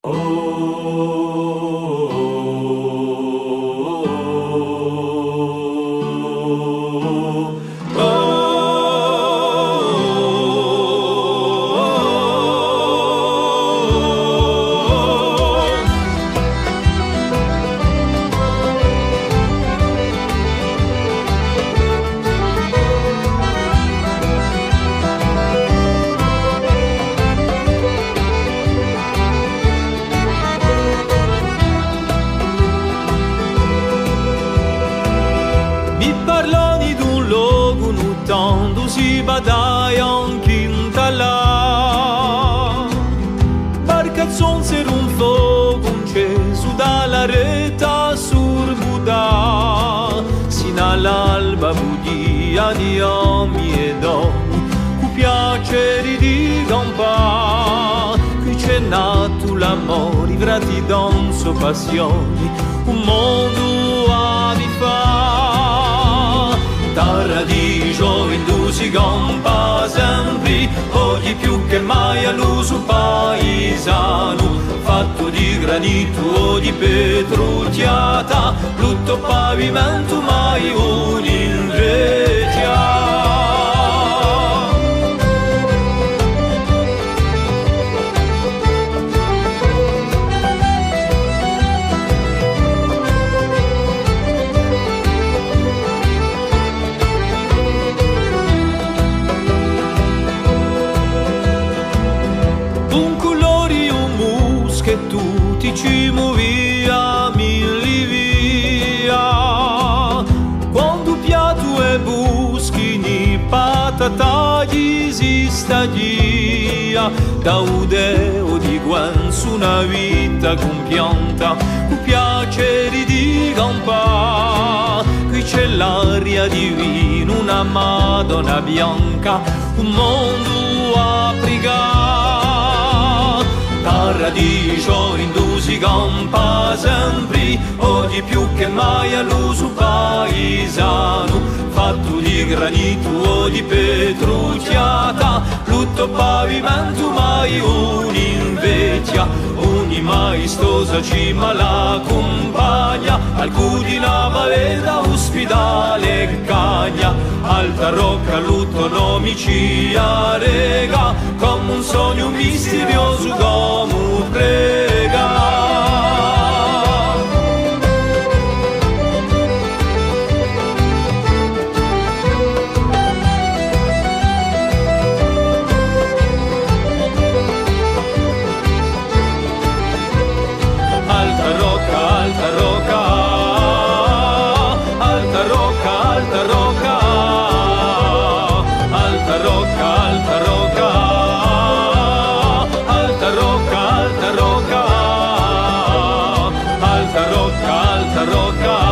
Mi parlani d'un luogo nuttando si badai anche in talà. Barcazzon ser un fuoco acceso dalla reta sur Buddha. Sino all'alba budia di uomini e donne, cu piaceri di campà. Qui c'è nato l'amore, vrati danzo passioni, un mondo a di fa. Terra di gioventù si campa sempre, oggi più che mai all'uso paesano, fatto di granito o di petrutiata, brutto pavimento mai un'invetia. Che tutti ci muovia mille via, quando piatto e buschini patata si stadia, da udeo di guanzo una vita compianta, con piaceri di campa. Qui c'è l'aria divina, una Madonna bianca, un mondo a pregare. Terra di gioventù si campa sempre, oggi più che mai all'uso paesano, fatto di granito o di petrutiata, brutto pavimento mai un'invetia, ogni maestosa cima la compagna, alcuni la valeda ospedale e cagna, alta rocca l'autonomici rega, come un sogno misterioso come prega. Alta rocca, alta rocca, alta rocca, alta rocca, alta rocca, alta rocca, alta rocca, alta rocca, alta rocca, alta rocca.